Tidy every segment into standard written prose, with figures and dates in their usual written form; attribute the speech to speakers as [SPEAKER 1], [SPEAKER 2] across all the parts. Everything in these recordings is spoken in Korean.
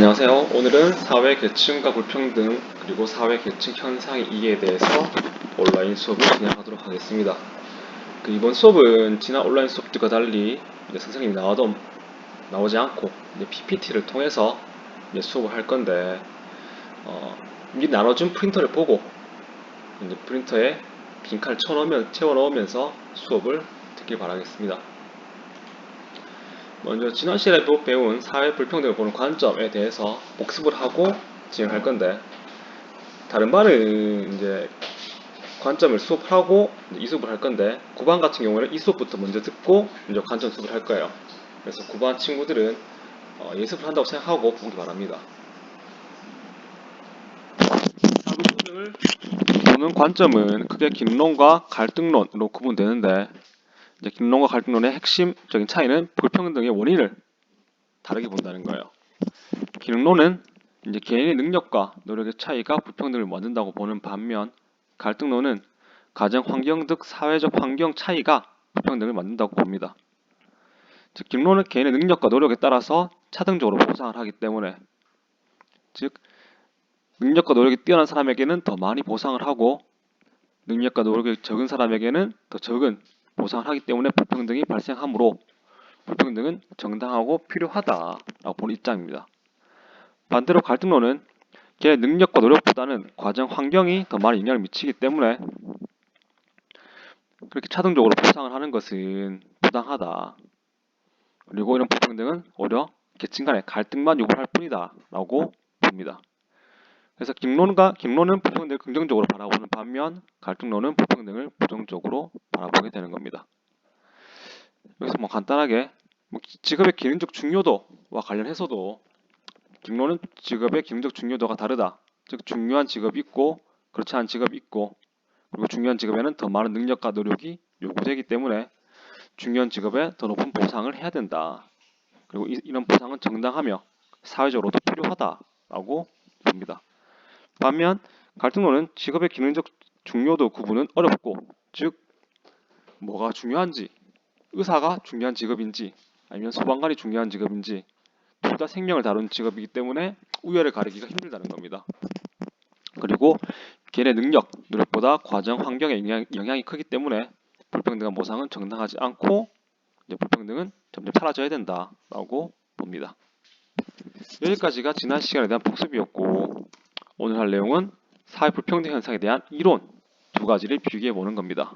[SPEAKER 1] 안녕하세요. 오늘은 사회 계층과 불평등 그리고 사회 계층 현상의 이해에 대해서 온라인 수업을 진행하도록 하겠습니다. 이번 수업은 지난 온라인 수업들과 달리 선생님이 나오지 않고 PPT를 통해서 수업을 할 건데 미리 나눠준 프린터를 보고 프린터에 빈칸을 채워 넣으면서 수업을 듣길 바라겠습니다. 먼저 지난 시간에 배운 사회 불평등을 보는 관점에 대해서 복습을 하고 진행할 건데, 다른 반은 관점을 수업하고 이 수업을 할 건데, 9반 같은 경우는 이 수업부터 먼저 듣고 이제 관점 수업을 할 거예요. 그래서 9반 친구들은 예습을 한다고 생각하고 보기 바랍니다. 사회 불평등을 보는 관점은 크게 김론과 갈등론으로 구분되는데, 김론과 갈등론의 핵심적인 차이는 불평등의 원인을 다르게 본다는 거예요. 기능론은 개인의 능력과 노력의 차이가 불평등을 만든다고 보는 반면, 갈등론은 가정 환경 등 사회적 환경 차이가 불평등을 만든다고 봅니다. 즉, 기능론은 개인의 능력과 노력에 따라서 차등적으로 보상을 하기 때문에, 즉 능력과 노력이 뛰어난 사람에게는 더 많이 보상을 하고 능력과 노력이 적은 사람에게는 더 적은 보상을 하기 때문에 불평등이 발생하므로 불평등은 정당하고 필요하다라고 보는 입장입니다. 반대로 갈등론은 개의 능력과 노력보다는 과정 환경이 더 많이 영향을 미치기 때문에 그렇게 차등적으로 보상을 하는 것은 부당하다. 그리고 이런 불평등은 오히려 계층 간의 갈등만 유발할 뿐이다 라고 봅니다. 그래서 김론은 불평등을 긍정적으로 바라보는 반면, 갈등론은 불평등을 부정적으로 바라보게 되는 겁니다. 여기서 간단하게 직업의 기능적 중요도와 관련해서도 김론은 직업의 기능적 중요도가 다르다. 즉 중요한 직업이 있고 그렇지 않은 직업이 있고, 그리고 중요한 직업에는 더 많은 능력과 노력이 요구되기 때문에 중요한 직업에 더 높은 보상을 해야 된다. 그리고 이런 보상은 정당하며 사회적으로도 필요하다라고 봅니다. 반면 갈등론은 직업의 기능적 중요도 구분은 어렵고, 즉 뭐가 중요한지, 의사가 중요한 직업인지 아니면 소방관이 중요한 직업인지 둘 다 생명을 다루는 직업이기 때문에 우열을 가리기가 힘들다는 겁니다. 그리고 개인의 능력, 노력보다 과정 환경의 영향이 크기 때문에 불평등한 보상은 정당하지 않고 불평등은 점점 사라져야 된다라고 봅니다. 여기까지가 지난 시간에 대한 복습이었고, 오늘 할 내용은 사회 불평등 현상에 대한 이론 두 가지를 비교해 보는 겁니다.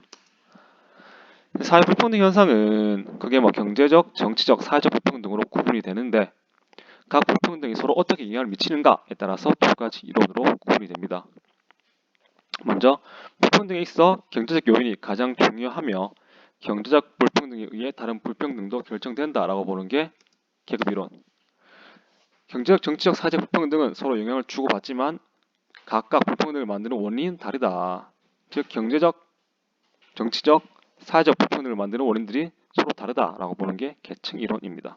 [SPEAKER 1] 사회 불평등 현상은 그게 경제적, 정치적, 사회적 불평등으로 구분이 되는데, 각 불평등이 서로 어떻게 영향을 미치는가에 따라서 두 가지 이론으로 구분이 됩니다. 먼저 불평등에 있어 경제적 요인이 가장 중요하며 경제적 불평등에 의해 다른 불평등도 결정된다라고 보는 게 계급이론. 경제적, 정치적, 사회적 불평등은 서로 영향을 주고받지만 각각 불평등을 만드는 원인은 다르다. 즉 경제적, 정치적, 사회적 불평등을 만드는 원인들이 서로 다르다라고 보는 게 계층 이론입니다.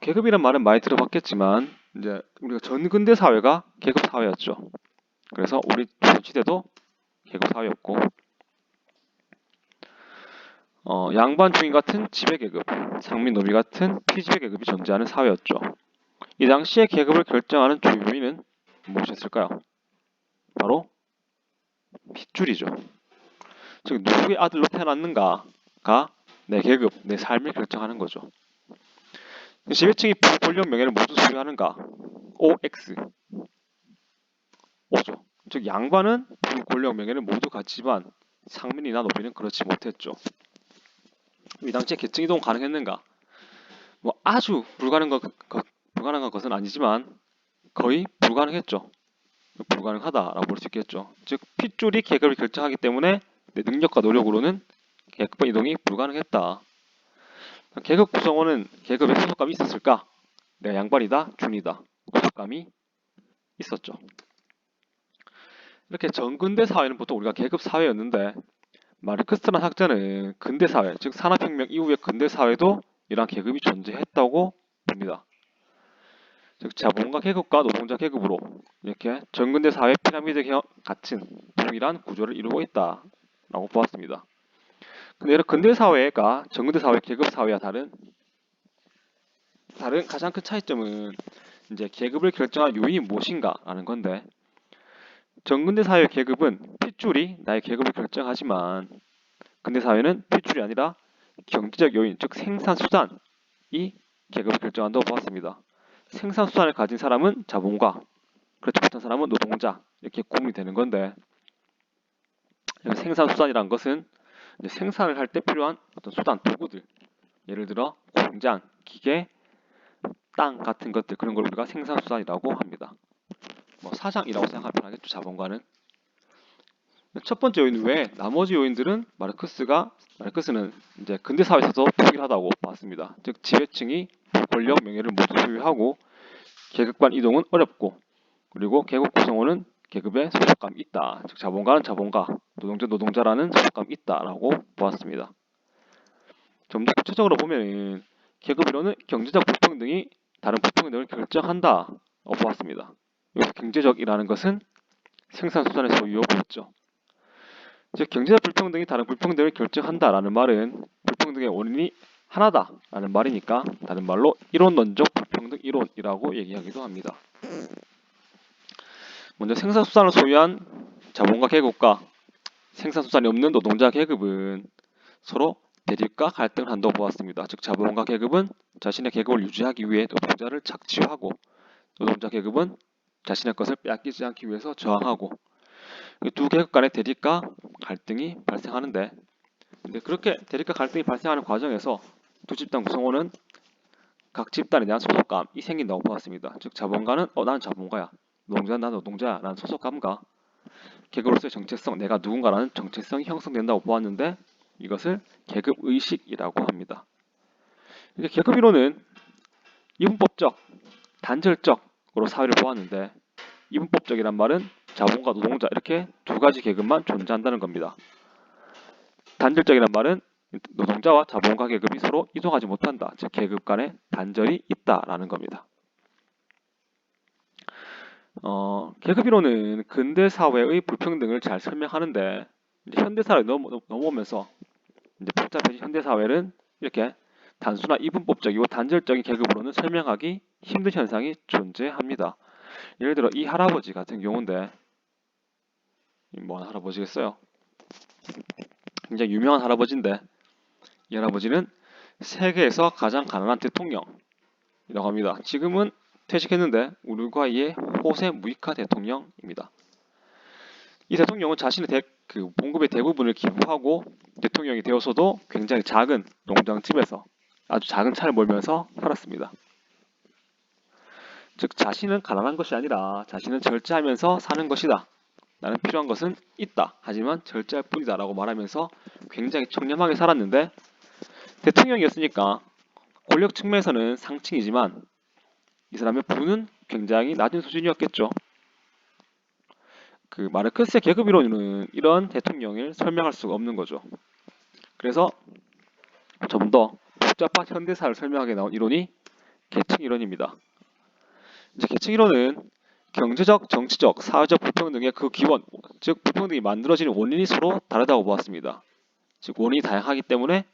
[SPEAKER 1] 계급이란 말은 많이 들어봤겠지만 우리가 전근대 사회가 계급 사회였죠. 그래서 우리 조선시대도 계급 사회였고, 양반 중인 같은 지배계급, 상민 노비 같은 피지배계급이 존재하는 사회였죠. 이 당시의 계급을 결정하는 주요 요인은 무엇이었을까요? 바로 핏줄이죠. 즉 누구의 아들로 태어났는가가 내 계급, 내 삶을 결정하는 거죠. 지배층이 부권력 명예를 모두 소유하는가? OX. O죠. 즉 양반은 부권력 명예를 모두 갖지만 상민이나 노비는 그렇지 못했죠. 이 당시에 계층 이동 가능했는가? 아주 불가능한 것은 아니지만 거의 불가능했죠. 불가능하다라고 볼 수 있겠죠. 즉 핏줄이 계급을 결정하기 때문에 내 능력과 노력으로는 계급 이동이 불가능했다. 계급 구성원은 계급에 소속감이 있었을까? 내가 양반이다, 준이다. 소속감이 있었죠. 이렇게 전근대 사회는 보통 우리가 계급 사회였는데, 마르크스라는 학자는 근대 사회, 즉 산업혁명 이후의 근대 사회도 이러한 계급이 존재했다고 봅니다. 즉 자본가 계급과 노동자 계급으로 이렇게 전근대 사회 피라미드 같은 동일한 구조를 이루고 있다라고 보았습니다. 근데 이런 근대 사회가 전근대 사회 계급 사회와 다른 가장 큰 차이점은 이제 계급을 결정한 요인이 무엇인가라는 건데 전근대 사회의 계급은 핏줄이 나의 계급을 결정하지만 근대 사회는 핏줄이 아니라 경제적 요인, 즉 생산 수단이 계급을 결정한다고 보았습니다. 생산 수단을 가진 사람은 자본가, 그렇지 못한 사람은 노동자 이렇게 구분이 되는 건데 생산 수단이란 것은 이제 생산을 할 때 필요한 어떤 수단, 도구들, 예를 들어 공장, 기계, 땅 같은 것들 그런 걸 우리가 생산 수단이라고 합니다. 뭐 사장이라고 생각하면 편하겠죠. 자본가는. 첫 번째 요인 외에 나머지 요인들은 마르크스는 이제 근대 사회에서도 동일하다고 봤습니다. 즉 지배층이 권력, 명예를 모두 소유하고 계급 간 이동은 어렵고 그리고 계급 구성원은 계급에 소속감이 있다. 즉 자본가는 자본가, 노동자라는 소속감이 있다라고 보았습니다. 좀 더 구체적으로 보면 계급 이론은 경제적 불평등이 다른 불평등을 결정한다고 보았습니다. 여기서 경제적이라는 것은 생산 수단의 소유로 보였죠. 즉 경제적 불평등이 다른 불평등을 결정한다라는 말은 불평등의 원인이 하나다라는 말이니까 다른 말로 이론론적 불평등 이론이라고 얘기하기도 합니다. 먼저 생산수단을 소유한 자본가 계급과 생산수단이 없는 노동자 계급은 서로 대립과 갈등을 한다고 보았습니다. 즉 자본가 계급은 자신의 계급을 유지하기 위해 노동자를 착취하고 노동자 계급은 자신의 것을 빼앗기지 않기 위해서 저항하고 이 두 계급 간의 대립과 갈등이 발생하는데 근데 그렇게 대립과 갈등이 발생하는 과정에서 두 집단 구성원은 각 집단에 대한 소속감이 생긴다고 보았습니다. 즉 자본가는 나는 자본가야, 노동자는 나는 노동자야 라는 소속감과 계급으로서의 정체성, 내가 누군가라는 정체성이 형성된다고 보았는데 이것을 계급의식이라고 합니다. 이제 계급이론은 이분법적, 단절적으로 사회를 보았는데 이분법적이란 말은 자본가, 노동자 이렇게 두 가지 계급만 존재한다는 겁니다. 단절적이란 말은 노동자와 자본가 계급이 서로 이동하지 못한다. 즉 계급 간의 단절이 있다라는 겁니다. 계급이론은 근대 사회의 불평등을 잘 설명하는데 현대 사회를 넘어오면서 이제 복잡해진 현대 사회는 이렇게 단순한 이분법적이고 단절적인 계급으로는 설명하기 힘든 현상이 존재합니다. 예를 들어 이 할아버지 같은 경우인데 뭐 할아버지겠어요? 굉장히 유명한 할아버지인데 이 할아버지는 세계에서 가장 가난한 대통령이라고 합니다. 지금은 퇴직했는데 우루과이의 호세 무이카 대통령입니다. 이 대통령은 자신의 봉급의 대부분을 기부하고 대통령이 되어서도 굉장히 작은 농장집에서 아주 작은 차를 몰면서 살았습니다. 즉 자신은 가난한 것이 아니라 자신은 절제하면서 사는 것이다. 나는 필요한 것은 있다. 하지만 절제할 뿐이다 라고 말하면서 굉장히 청렴하게 살았는데 대통령이었으니까 권력 측면에서는 상층이지만 이 사람의 부는 굉장히 낮은 수준이었겠죠. 마르크스의 계급 이론은 이런 대통령을 설명할 수가 없는 거죠. 그래서 좀 더 복잡한 현대사를 설명하게 나온 이론이 계층 이론입니다. 이제 계층 이론은 경제적, 정치적, 사회적 불평등의 그 기원, 즉 불평등이 만들어지는 원인이 서로 다르다고 보았습니다. 즉 원인이 다양하기 때문에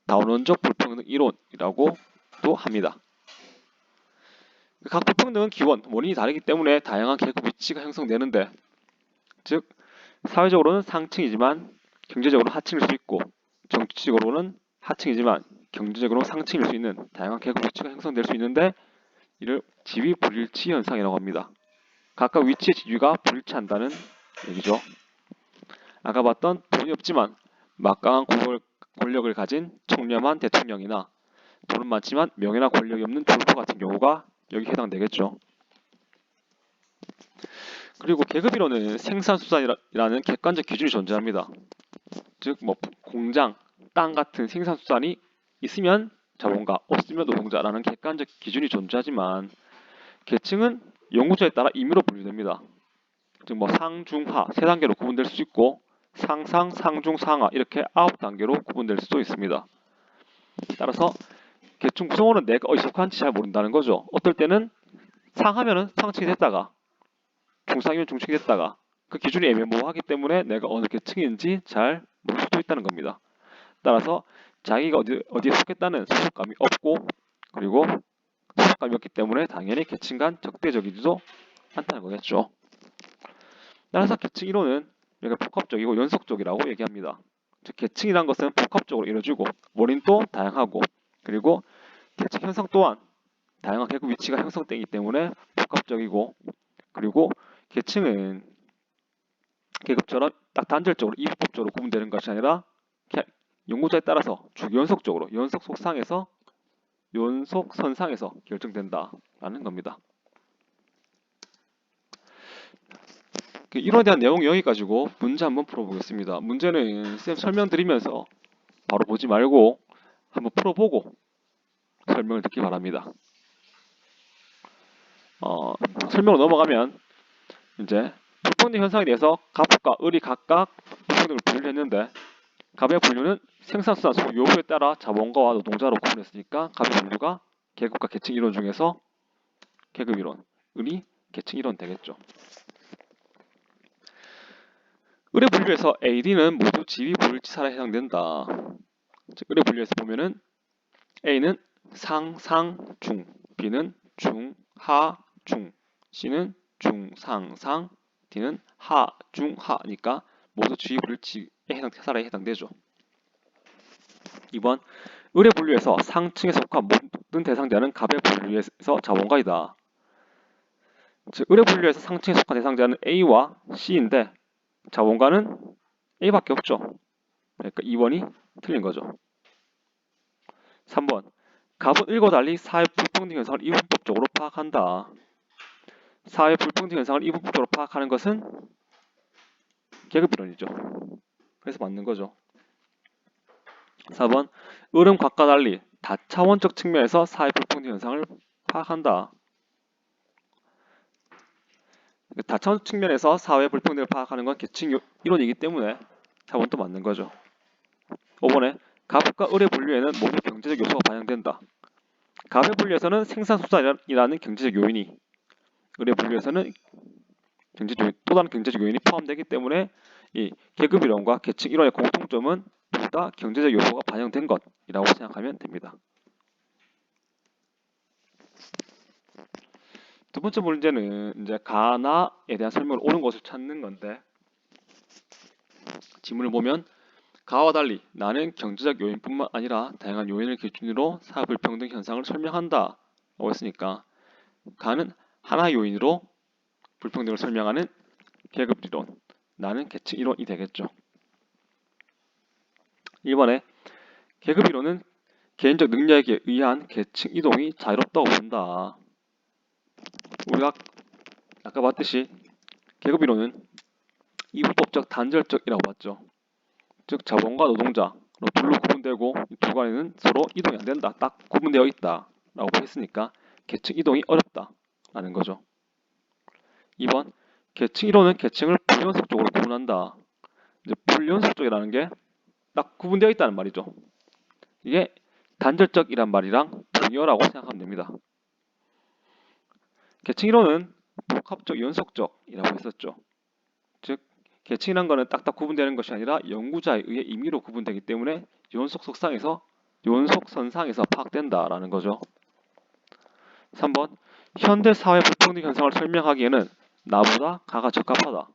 [SPEAKER 1] 다원론적 불평등 이론이라고도 합니다. 각 불평등은 기원, 원인이 다르기 때문에 다양한 계급 위치가 형성되는데 즉 사회적으로는 상층이지만 경제적으로 하층일 수 있고 정치적으로는 하층이지만 경제적으로 상층일 수 있는 다양한 계급 위치가 형성될 수 있는데 이를 지위 불일치 현상이라고 합니다. 각각 위치의 지위가 불일치한다는 얘기죠. 아까 봤던 돈이 없지만 막강한 권력을 가진 청렴한 대통령이나 돈은 많지만 명예나 권력이 없는 졸부 같은 경우가 여기 해당되겠죠. 그리고 계급이론은 생산수단이라는 객관적 기준이 존재합니다. 즉 공장, 땅 같은 생산수단이 있으면 자본가, 없으면 노동자라는 객관적 기준이 존재하지만 계층은 연구자에 따라 임의로 분류됩니다. 즉 상중하 세 단계로 구분될 수 있고 상상, 상중, 상하 이렇게 9단계로 구분될 수도 있습니다. 따라서 계층 구성원은 내가 어디서 속한지 잘 모른다는 거죠. 어떨 때는 상하면은 상층이 됐다가 중상이면 중층이 됐다가 그 기준이 애매모호하기 때문에 내가 어느 계층인지 잘 모를 수도 있다는 겁니다. 따라서 자기가 어디에 속했다는 소속감이 없고 그리고 소속감이었기 때문에 당연히 계층 간 적대적이지도 않다는 거겠죠. 따라서 계층 이론은 여기가 복합적이고 연속적이라고 얘기합니다. 즉 계층이란 것은 복합적으로 이루어지고 원인도 다양하고 그리고 계층 형성 또한 다양한 계급 위치가 형성되기 때문에 복합적이고 그리고 계층은 계급처럼 딱 단절적으로 이분법적으로 구분되는 것이 아니라 연구자에 따라서 연속적으로 연속 속상에서 연속선상에서 결정된다라는 겁니다. 이론에 대한 내용 여기까지고 문제 한번 풀어보겠습니다. 문제는 쌤 설명드리면서 바로 보지 말고 한번 풀어보고 설명을 듣기 바랍니다. 설명으로 넘어가면 이제 불평등 현상에 대해서 갑과 을이 각각 불평등을 분류를 했는데 갑의 분류는 생산수단 요구에 따라 자본가와 노동자로 구분했으니까 갑의 분류가 계급과 계층 이론 중에서 계급 이론, 을이 계층 이론 되겠죠. 을의 분류에서 A, D는 모두 지위 불일치사에 해당된다. 즉, 을의 분류에서 보면은 A는 상, 상, 중, B는 중, 하, 중, C는 중, 상, 상, D는 하, 중, 하니까 모두 지위 불일치에 사례에 해당되죠. 2번 을의 분류에서 상층에 속한 모든 대상자는 갑의 분류에서 자본가이다. 즉 을의 분류에서 상층에 속한 대상자는 A와 C인데 자본가는 A밖에 없죠. 그러니까 2번이 틀린 거죠. 3번 갑은 을과 달리 사회 불평등 현상을 이분법적으로 파악한다. 사회 불평등 현상을 이분법적으로 파악하는 것은 계급이론이죠. 그래서 맞는 거죠. 4번 을은 갑과 달리 다차원적 측면에서 사회 불평등 현상을 파악한다. 다차원적 측면에서 사회 불평등을 파악하는 건 계층 이론이기 때문에 4번도 맞는 거죠. 5번에 갑과 을의 분류에는 모두 경제적 요소가 반영된다. 갑의 분류에서는 생산수단이라는 경제적 요인이, 을의 분류에서는 또 다른 경제적 요인이 포함되기 때문에 이 계급 이론과 계층 이론의 공통점은 둘 다 경제적 요소가 반영된 것이라고 생각하면 됩니다. 두 번째 문제는 이제 가나에 대한 설명을 옳은 것을 찾는 건데 지문을 보면 가와 달리 나는 경제적 요인뿐만 아니라 다양한 요인을 기준으로 사회 불평등 현상을 설명한다 라고 했으니까 가는 하나의 요인으로 불평등을 설명하는 계급 이론, 나는 계층 이론이 되겠죠. 1번에 계급 이론은 개인적 능력에 의한 계층 이동이 자유롭다고 본다. 우리가 아까 봤듯이 계급 이론은 이분법적 단절적이라고 봤죠. 즉 자본과 노동자로 둘로 구분되고 이 두 간에는 서로 이동이 안 된다. 딱 구분되어 있다 라고 했으니까 계층 이동이 어렵다 라는 거죠. 2번 계층 이론은 계층을 불연속적으로 구분한다. 이제 불연속적이라는 게 딱 구분되어 있다는 말이죠. 이게 단절적이란 말이랑 동의어라고 생각하면 됩니다. 계층 이론은 복합적 연속적이라고 했었죠. 즉 계층이란 거는 딱딱 구분되는 것이 아니라 연구자에 의해 임의로 구분되기 때문에 연속선상에서 파악된다라는 거죠. 3번 현대 사회 불평등 현상을 설명하기에는 나보다 가가 적합하다.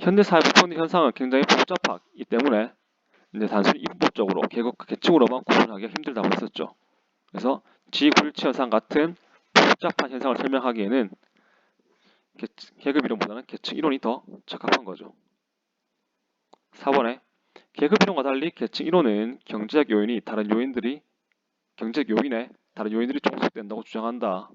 [SPEAKER 1] 현대 사회 불평등 현상은 굉장히 복잡하기 때문에 이제 단순히 이분법적으로 계급과 계층으로만 구분하기가 힘들다고 했었죠. 그래서 지불치 현상 같은 복잡한 현상을 설명하기에는 계급 이론보다는 계층 이론이 더 적합한 거죠. 4번에 계급 이론과 달리 계층 이론은 경제적 요인에 다른 요인들이 종속된다고 주장한다.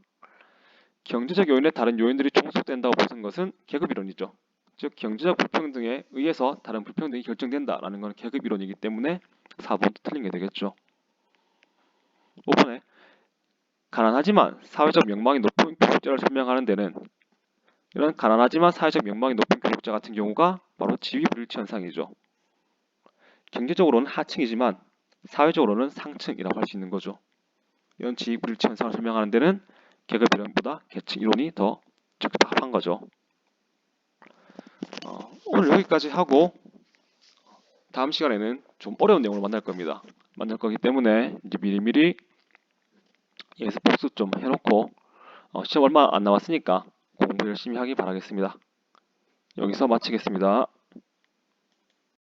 [SPEAKER 1] 경제적 요인에 다른 요인들이 종속된다고 보는 것은 계급 이론이죠. 즉 경제적 불평등에 의해서 다른 불평등이 결정된다라는 것은 계급 이론이기 때문에 4번도 틀린 게 되겠죠. 5번에 가난하지만 사회적 명망이 높은 교육자를 설명하는 데는 이런 가난하지만 사회적 명망이 높은 교육자 같은 경우가 바로 지위 불일치 현상이죠. 경제적으로는 하층이지만 사회적으로는 상층이라고 할 수 있는 거죠. 이런 지위 불일치 현상을 설명하는 데는 계급 이론보다 계층 이론이 더 적합한 거죠. 오늘 여기까지 하고 다음 시간에는 좀 어려운 내용을 만날 거기 때문에 이제 미리미리 여기서 복습 좀 해놓고 시험 얼마 안 남았으니까 공부 열심히 하기 바라겠습니다. 여기서 마치겠습니다.